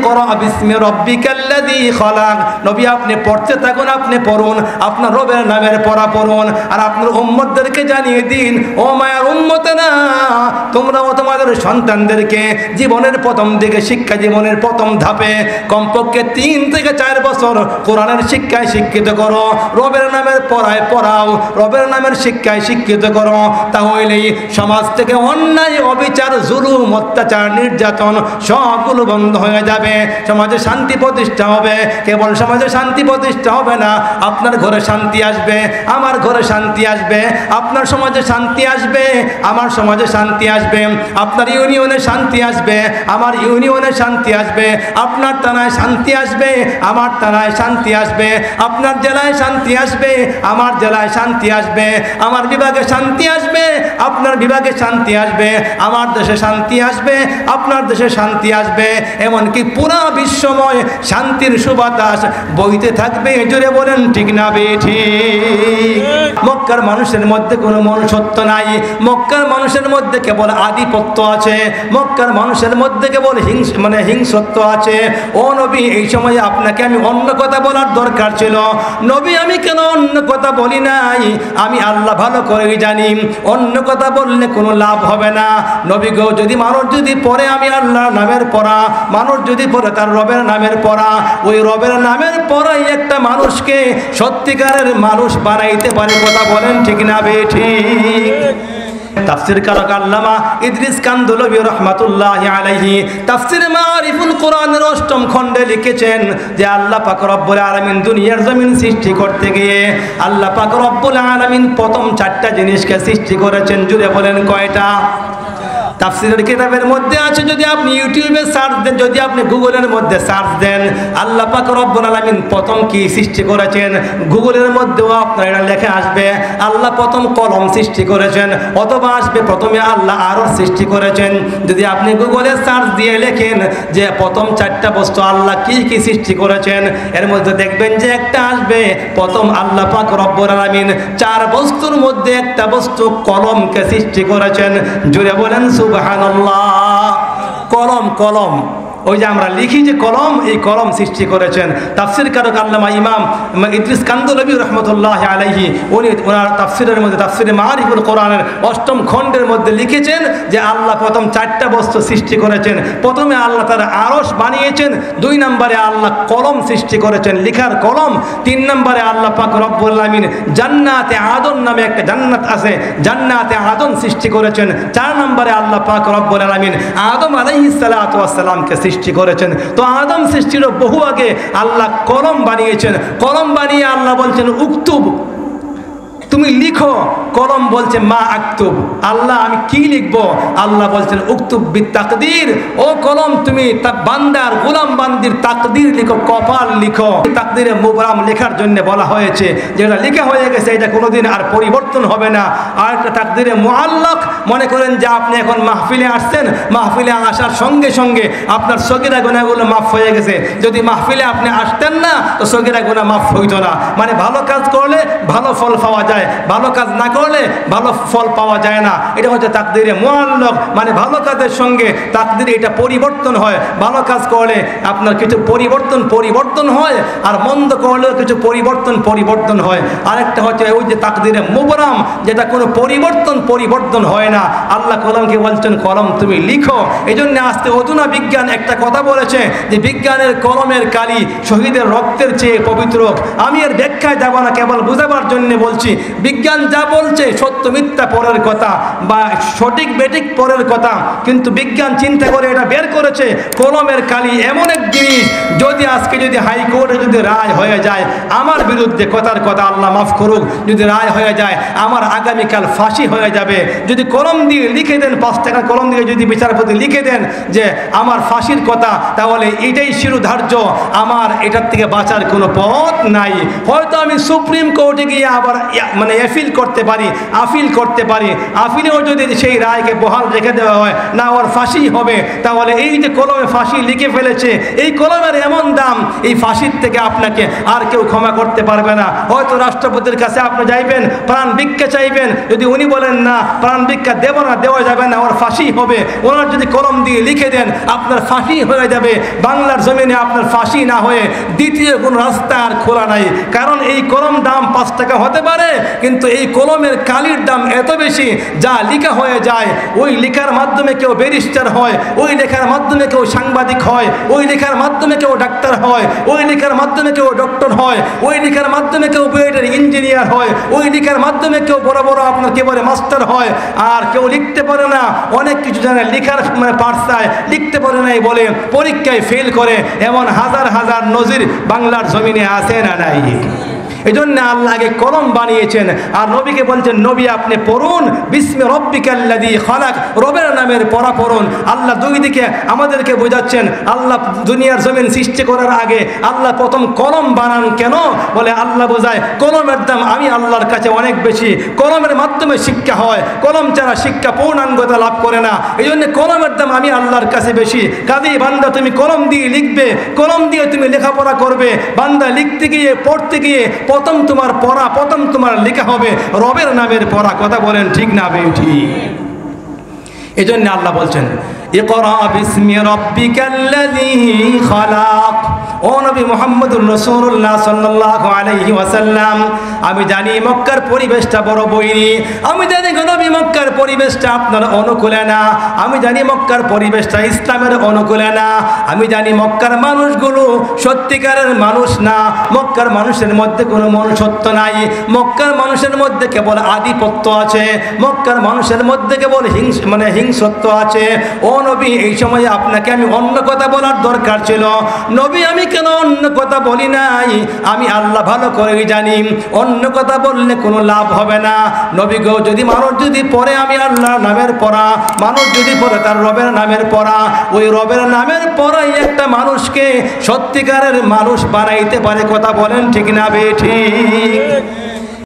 ইকরা বিসমি রাব্বিকাল্লাযী খালাক, নবী আপনি পড়তে থাকুন, আপনি পড়ুন, আপনার রবের নামের পড়া পড়ুন। আর আপনার উম্মতদেরকে জানিয়ে দিন, ও মায়ের উম্মতেরা, তোমরাও তোমাদের সন্তানদেরকে জীবনের প্রথম দিকে শিক্ষা, জীবনের প্রথম ধাপে কমপক্ষে 3 থেকে 4 বছর কোরআনের শিক্ষায় শিক্ষিত করো, রবের নামের পড়ায় পড়াও, রবের নামের শিক্ষায় শিক্ষিত করো। তাহলেই সমাজ থেকে অন্যায়, অবিচার, জুলুম, অত্যাচার, নির্যাতন সবগুলো বন্ধ হয়ে যাবে, সমাজে শান্তি প্রতিষ্ঠা হবে। কেবল সমাজে শান্তি প্রতিষ্ঠা হবে না, আপনার ঘরে শান্তি আসবে, আমার ঘরে শান্তি আসবে, আপনার সমাজে শান্তি আসবে, আমার সমাজে শান্তি আসবে, আপনার ইউনিয়নে শান্তি আসবে, আমার ইউনিয়নে শান্তি আসবে, আপনার থানায় শান্তি আসবে, আমার থানায় শান্তি আসবে, আপনার জেলায় শান্তি আসবে, আমার জেলায় শান্তি আসবে, আমার বিভাগে শান্তি আসবে, আপনার বিভাগে শান্তি আসবে, আমার দেশে শান্তি আসবে, আপনার দেশে শান্তি আসবে। এমনকি পুরো বিশ্বময় শান্তির সুবাতাস বইতে থাকবে। জোরে বলেন ঠিক না বেঠিক? মক্কার মানুষের মধ্যে কোনো মনুষ্যত্ব নাই, মক্কার মানুষের মধ্যে কেবল আধিপত্য আছে, মক্কার মানুষের মধ্যে কেবল হিংসত্ব আছে। ও নবী, এই সময়ে আপনাকে আমি অন্য কথা বলার দরকার ছিল। নবী, আমি কেন অন্য কথা বলি নাই? আমি আল্লাহ ভালো করেই জানি অন্য কথা বললে কোনো লাভ হবে না। নবী গো, যদি মানুষ যদি পড়ে আমি আল্লাহর নামের পড়া, মানুষ যদি পড়ে তার রবের নামের পড়া, ওই রবের নামের পড়াই একটা মানুষকে সত্যিকারের মানুষ বানাইতে পারে। কথা বলেন ঠিক না বেঠিক? তাফসীর কারক আল্লামা ইদ্রিস কান্দলবী রাহমাতুল্লাহি আলাইহি তাফসীরে মারিফুল কোরআনের 8ম খণ্ডে লিখেছেন যে আল্লাহ পাক রব্বুল আলামিন দুনিয়ার জমিন সৃষ্টি করতে গিয়ে আল্লাহ পাক রব্বুল আলামিন প্রথম 4টা জিনিসকে সৃষ্টি করেছেন। জুড়ে বলেন কয়টা? তাফসীরের কিতাবের মধ্যে আছে, যদি আপনি ইউটিউবে সার্চ দেন, যদি আপনি গুগলের মধ্যে সার্চ দেন, আল্লাহ পাক রব্বুল আলামিন প্রথম কি সৃষ্টি করেছেন, গুগলের মধ্যেও আপনার এটা লেখা আসবে আল্লাহ প্রথম কলম সৃষ্টি করেছেন, অথবা আসবে প্রথমে আল্লাহ আরশ সৃষ্টি করেছেন। যদি আপনি গুগলে সার্চ দিয়ে লেখেন যে প্রথম 4টা বস্তু আল্লাহ কি কি সৃষ্টি করেছেন, এর মধ্যে দেখবেন যে একটা আসবে প্রথম আল্লাহ পাক রব্বুল আলামিন 4 বস্তুর মধ্যে একটা বস্তু কলমকে সৃষ্টি করেছেন। জুড়ে বলেন সুবহানাল্লাহ। কলম, কলম, ওই যে আমরা লিখি যে কলম, এই কলম সৃষ্টি করেছেন। তাফসীর কারক আল্লামা ইমাম ইদ্রিস কান্দলবী রাহমাতুল্লাহি আলাইহি উনি ওনার তাফসীরের মধ্যে তাফসীরে মারিফুল কোরআনের 8ম খণ্ডের মধ্যে লিখেছেন যে আল্লাহ প্রথম 4টা বস্তু সৃষ্টি করেছেন। প্রথমে আল্লাহ তার আরশ বানিয়েছেন, 2 নম্বরে আল্লাহ কলম সৃষ্টি করেছেন, লিখার কলম। 3 নম্বরে আল্লাহ পাক রব্বুল আলামিন জান্নাতে আদন নামে একটা জান্নাত আছে, জান্নাতে আদন সৃষ্টি করেছেন। 4 নম্বরে আল্লাহ পাক রব্বুল আলামিন আদম আলাইহিস সালাতু ওয়াস সালামকে সৃষ্টি করেছেন। তো আদম সৃষ্টির বহু আগে আল্লাহ কলম বানিয়েছেন। কলম বানিয়ে আল্লাহ বলছেন উক্তুব, তুমি লিখো। কলম বলছে মা আক্তুব, আল্লাহ আমি কি লিখবো? আল্লাহ বলছেন উক্তুব বিত তাকদীর, ও কলম তুমি বান্দার গোলাম বান্দির তাকদীর লিখো, কপাল লিখো। তাকদীরে মুবরাম লেখার জন্য বলা হয়েছে, যেটা লেখা হয়ে গেছে এটা কোনোদিন আর পরিবর্তন হবে না। আর একটা তাকদীরে মুআল্লাক, মনে করেন যে আপনি এখন মাহফিলে আসছেন, মাহফিলে আসার সঙ্গে সঙ্গে আপনার সগীরা গুনাহগুলো মাফ হয়ে গেছে। যদি মাহফিলে আপনি আসতেন না তো সগীরা গুনাহ মাফ হইতো না। মানে ভালো কাজ করলে ভালো ফল পাওয়া যায়, ভালো কাজ না করলে ভালো ফল পাওয়া যায় না। এটা হচ্ছে তাকদীরে মুআল্লাক, মানে ভালো কাজের সঙ্গে তাকদীরে এটা পরিবর্তন হয়। ভালো কাজ করলে আপনার কিছু পরিবর্তন হয়, আর মন্দ করলেও কিছু পরিবর্তন হয়। আরেকটা হচ্ছে ওই যে তাকদীরে মুবরাম, যেটা কোনো পরিবর্তন হয় না। আল্লাহ কলমকে বলছেন কলম তুমি লিখো। এই জন্য আজকে অধুনা বিজ্ঞান একটা কথা বলেছে যে বিজ্ঞানের কলমের কালি শহীদের রক্তের চেয়ে পবিত্র। আমি এর ব্যাখ্যায় যাব না, কেবল বুঝাবার জন্য বলছি। বিজ্ঞান যা বলছে সত্য মিথ্যা পরের কথা বা সঠিক বেঠিক পরের কথা, কিন্তু বিজ্ঞান চিন্তা করে এটা বের করেছে কলমের কালি এমন এক জিনিস, যদি আজকে যদি হাইকোর্টে যদি রায় হয়ে যায় আমার বিরুদ্ধে, কথার কথা আল্লাহ মাফ করুক, যদি রায় হয়ে যায় আমার আগামীকাল ফাঁসি হয়ে যাবে। যদি কলম দিয়ে লিখে দেন, 5 টাকা কলম দিয়ে যদি বিচারপতি লিখে দেন যে আমার ফাঁসির কথা, তাহলে এটাই শিরোধার্য, আমার এটার থেকে বাঁচার কোনো পথ নাই। হয়তো আমি সুপ্রিম কোর্টে গিয়ে আবার মানে অ্যাপিল করতে পারি, পারি, আপিল করতে পারি। আপিলেও যদি সেই রায়কে বহাল রেখে দেওয়া হয়, না ওর ফাঁসি হবে, তাহলে এই যে কলমে ফাঁসি লিখে ফেলেছে, এই কলমের এমন দাম, এই ফাঁসির থেকে আপনাকে আর কেউ ক্ষমা করতে পারবে না। হয়তো রাষ্ট্রপতির কাছে আপনি যাইবেন, প্রাণ ভিক্ষা চাইবেন, যদি উনি বলেন না প্রাণ ভিক্ষা দেব না, দেওয়া যাবে না, ওর ফাঁসি হবে, ওনার যদি কলম দিয়ে লিখে দেন আপনার ফাঁসি হয়ে যাবে। বাংলার জমিনে আপনার ফাঁসি না হয়ে দ্বিতীয় কোনো রাস্তা আর খোলা নাই। কারণ এই কলম দাম 5 টাকা হতে পারে, কিন্তু এই কলমের কালির দাম এত বেশি, যা লেখা হয়ে যায়, ওই লেখার মাধ্যমে কেউ ব্যারিস্টার হয়, ওই লেখার মাধ্যমে কেউ সাংবাদিক হয়, ওই লেখার মাধ্যমে কেউ ডাক্তার হয়, ওই লেখার মাধ্যমে কেউ ডক্টর হয়, ওই লেখার মাধ্যমে কেউ বিএডের ইঞ্জিনিয়ার হয়, ওই লেখার মাধ্যমে কেউ বড় বড় আপনার কে বলে মাস্টার হয়। আর কেউ লিখতে পারে না, অনেক কিছু জানে, লেখার পাঠশায় লিখতে পারে নাই বলে পরীক্ষায় ফেল করে, এমন হাজার হাজার নজির বাংলার জমিনে আছে না নাই? এই জন্য আল্লাহকে কলম বানিয়েছেন। আর নবীকে বলছেন, নবী আপনি পড়ুন বিসমি রব্বিকাল্লাযী খালাক, রবের নামের পড়া পড়ুন। আল্লাহ দুই দিকে আমাদেরকে বোঝাচ্ছেন, আল্লাহ দুনিয়ার জমিন সৃষ্টি করার আগে আল্লাহ প্রথম কলম বানান কেন? বলে আল্লাহ বোঝায় কলমের দাম আমি আল্লাহর কাছে অনেক বেশি, কলমের মাধ্যমে শিক্ষা হয়, কলম ছাড়া শিক্ষা পূর্ণাঙ্গতা লাভ করে না। এই জন্য কলমের দাম আমি আল্লাহর কাছে বেশি। কাজেই বান্দা তুমি কলম দিয়ে লিখবে, কলম দিয়ে তুমি লেখাপড়া করবে। বান্দা লিখতে গিয়ে পড়তে গিয়ে প্রথম তোমার পড়া, প্রথম তোমার লেখা হবে রবের নামের পড়া। কথা বলেন ঠিক না বেঠি? এই জন্য আল্লাহ বলছেন, ইকরা বিসমি রাব্বিকাল্লাযী খালাক। ও নবী মুহাম্মদুর রাসূলুল্লাহ সাল্লাল্লাহু আলাইহি ওয়াসাল্লাম, আমি জানি মক্কার পরিবেশটা বড় বৈরী, আমি জানি নবী মক্কার পরিবেশটা আপনার অনুকূলে না, আমি জানি মক্কার পরিবেশটা ইসলামের অনুকূলে না, আমি জানি মক্কার মানুষগুলো সত্যিকারের মানুষ না, মক্কার মানুষের মধ্যে কোনো মনুষ্যত্ব নাই, মক্কার মানুষের মধ্যে কেবল আধিপত্য আছে, মক্কার মানুষের মধ্যে কেবল হিংসত্ব আছে। ও নবী, এই সময় আপনাকে আমি অন্য কথা বলার দরকার ছিল। নবী, আমি কেন অন্য কথা বলি নাই? আমি আল্লাহ ভালো করেই জানি অন্য কথা বললে কোনো লাভ হবে না। নবী গো, যদি মানুষ যদি পড়ে আমি আল্লাহর নামের পড়া, মানুষ যদি পড়ে তার রবের নামের পড়া, ওই রবের নামের পড়াই একটা মানুষকে সত্যিকারের মানুষ বানাইতে পারে। কথা বলেন ঠিক না বেঠিক?